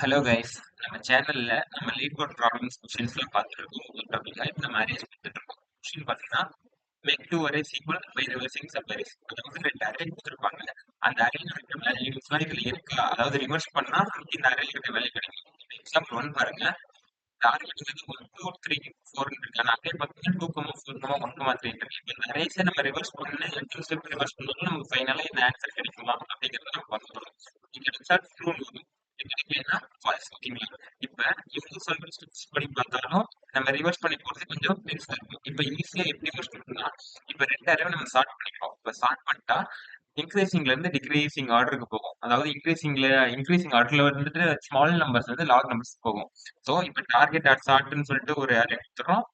Hello guys, நம்ம சேனல்ல நம்ம லீட் கோட் ப்ராப்ளம்ஸ் கொஸ்டின்ஸ்லாம் பார்த்துருக்கோம். ஒரு டாபிக்ல இப்போ நம்ம அரேஸ் கொடுத்துட்டு இருக்கோம். கொஸ்டின் பார்த்தீங்கன்னா make two arrays equal by reversing subarrays. அதாவது ரெண்டு அரே கொடுத்துருப்பாங்க. அந்த அரேல இருக்க வேல்யூஸ்லாம் இதுல இருக்கா, அதாவது ரிவர்ஸ் பண்ணா நமக்கு இந்த அரேல இருக்க வேல்யூ கிடைக்கும். எக்ஸாம்பிள் ஒன் பாருங்க. டார்கெட் வந்து 1 2 3 4 இருக்கு. ஆனா அரே பார்த்தீங்கன்னா 2 4 1 3 இருக்கு. இப்போ இந்த அரேஸை நம்ம ரிவர்ஸ் பண்ணி எத்தனை ஸ்டெப் ரிவர்ஸ் பண்ணாலும் நமக்கு ஃபைனலா இந்த ஆன்சர் கிடைக்குமா அப்படிங்கிறத நம்ம பார்க்கணும். இது கிடைச்சா ட்ரூ வரும். இது கிடைக்கலன்னா ஃபால்ஸ். ஓகேங்களா? இப்ப இவங்க சொல்ற ஸ்டெப்ஸ் படி பார்த்தாலும் நம்ம ரிவர்ஸ் பண்ணி போறது கொஞ்சம் பெருசா இருக்கும். இப்ப ஈஸியா எப்படி ரிவர்ஸ் பண்ணணும்னா, இப்ப ரெண்டு அரேவை நம்ம சார்ட் பண்ணிக்கிறோம். இப்ப சார்ட் பண்ணிட்டா இன்க்ரீசிங்ல இருந்து டிக்ரீசிங் ஆர்டருக்கு போகும். அதாவது இன்க்ரீசிங் ஆர்டர்ல வந்துட்டு ஸ்மால் நம்பர்ஸ் வந்து லார்ஜ் நம்பர்ஸ் போகும். ஸோ இப்போ டார்கெட் டாட் சார்ட்னு சொல்லிட்டு ஒரு அரே கொடுத்துறோம்.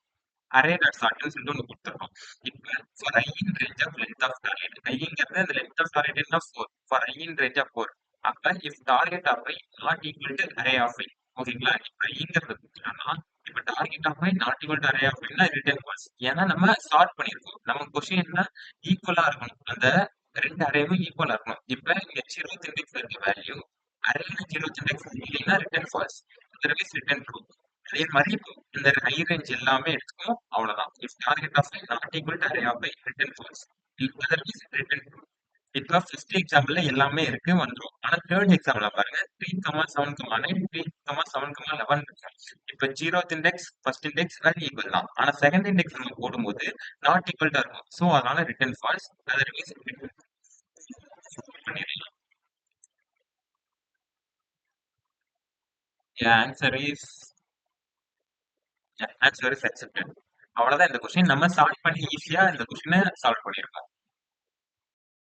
அரே டாட் சார்ட்னு சொல்லிட்டு ஒன்று கொடுத்துறோம். இப்போ for I in range of length of target, ஐங்கிறது அந்த லென்த் ஆஃப் டார்கெட் என்ன 4, for I in range of 4. அப்ப if target of I not equal to array of I. ஓகேங்களா? இப்போ ஐங்கிறது கொடுத்துட்டோம்னா இப்போ target of I not equal to array of ஐனா ரிட்டர்ன் ஃபால்ஸ். ஏன்னா நம்ம சார்ட் பண்ணியிருக்கோம். நம்ம கொஸ்டின் என்ன, ஈக்குவலா இருக்கணும். அந்த ரெண்டு அரேவும் ஈக்குவலா இருக்கணும். இப்ப இங்க 0th இண்டெக்ஸ் இருக்க வேல்யூ அரேல 0th இண்டெக்ஸ் இல்லைன்னா return false, otherwise return true. அதே மாதிரி இப்போ இந்த ஹை ரேஞ்ச் எல்லாமே எடுத்துக்கும். அவ்வளவுதான். If target of not equal to array of return false, otherwise return true. இப்ப ஃபர்ஸ்ட் எக்ஸாம்பிள்ல எல்லாமே இருக்கு வந்துரும். ஆனா தேர்ட் எக்ஸாம்பிள்ல பாருங்க 3,7,9 3,7,11 இருக்கு. இப்ப 0th index first index equal தான். ஆனா செகண்ட் இண்டெக்ஸ் நம்ம போடும்போது நாட் ஈக்குவல் தான் இருக்கும். சோ அதனால ரிட்டர்ன் ஃபால்ஸ், அதர்வைஸ் ரிட்டர்ன் பண்ணிடலாம். Answer is accepted. அவ்வளவுதான். இந்த கொஸ்டின் நம்ம சால்வ் பண்ணி ஈஸியா இந்த கொஸ்டினை சால்வ் பண்ணிருக்கோம்.